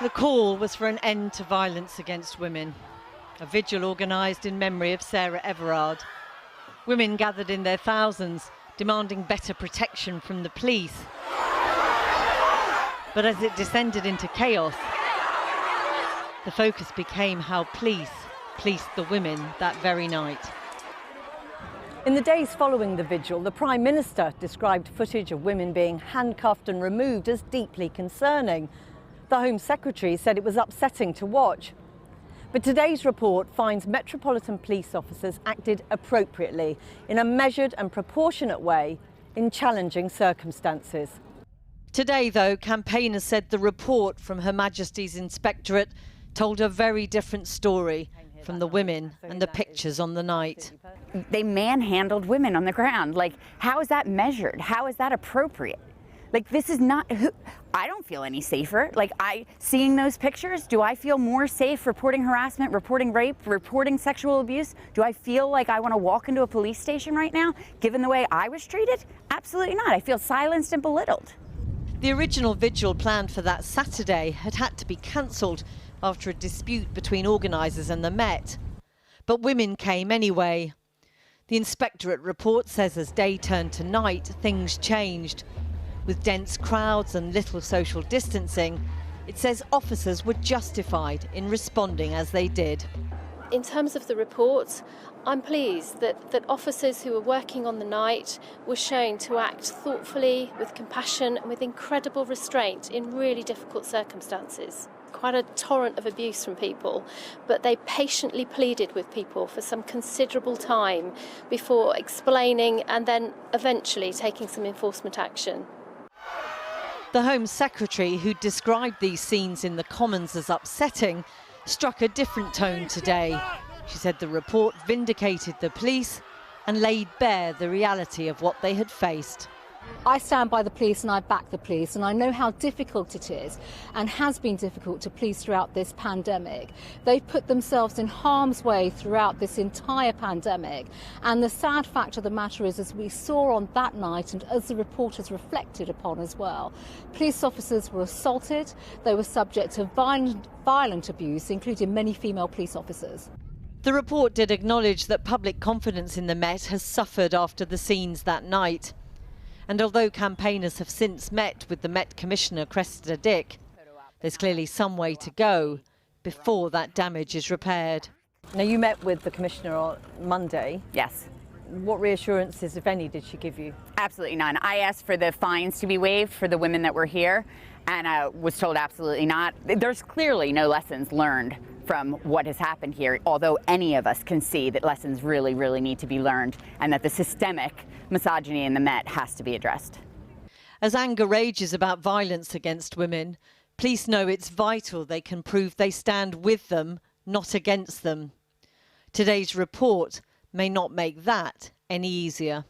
The call was for an end to violence against women. A vigil organised in memory of Sarah Everard. Women gathered in their thousands, demanding better protection from the police. But as it descended into chaos, the focus became how police policed the women that very night. In the days following the vigil, the Prime Minister described footage of women being handcuffed and removed as deeply concerning. The Home Secretary said it was upsetting to watch. But today's report finds Metropolitan Police officers acted appropriately, in a measured and proportionate way, in challenging circumstances. Today, though, campaigners said the report from Her Majesty's inspectorate told a very different story from the women and the pictures on the night. They manhandled women on the ground. Like, how is that measured? How is that appropriate? Like, this is not, I don't feel any safer. Like, seeing those pictures, do I feel more safe reporting harassment, reporting rape, reporting sexual abuse? Do I feel like I want to walk into a police station right now, given the way I was treated? Absolutely not. I feel silenced and belittled. The original vigil planned for that Saturday had to be cancelled after a dispute between organisers and the Met. But women came anyway. The inspectorate report says as day turned to night, things changed. With dense crowds and little social distancing, it says officers were justified in responding as they did. In terms of the report, I'm pleased that officers who were working on the night were shown to act thoughtfully, with compassion and with incredible restraint in really difficult circumstances. Quite a torrent of abuse from people, but they patiently pleaded with people for some considerable time before explaining and then eventually taking some enforcement action. The Home Secretary, who described these scenes in the Commons as upsetting, struck a different tone today. She said the report vindicated the police and laid bare the reality of what they had faced. I stand by the police and I back the police, and I know how difficult it is and has been difficult to police throughout this pandemic. They've put themselves in harm's way throughout this entire pandemic, and the sad fact of the matter is, as we saw on that night and as the reporters reflected upon as well, police officers were assaulted, they were subject to violent abuse, including many female police officers. The report did acknowledge that public confidence in the Met has suffered after the scenes that night. And although campaigners have since met with the Met Commissioner, Cressida Dick, there's clearly some way to go before that damage is repaired. Now, you met with the Commissioner on Monday. Yes. What reassurances, if any, did she give you? Absolutely none. I asked for the fines to be waived for the women that were here, and I was told absolutely not. There's clearly no lessons learned from what has happened here, although any of us can see that lessons really, really need to be learned, and that the systemic misogyny in the Met has to be addressed. As anger rages about violence against women, police know it's vital they can prove they stand with them, not against them. Today's report may not make that any easier.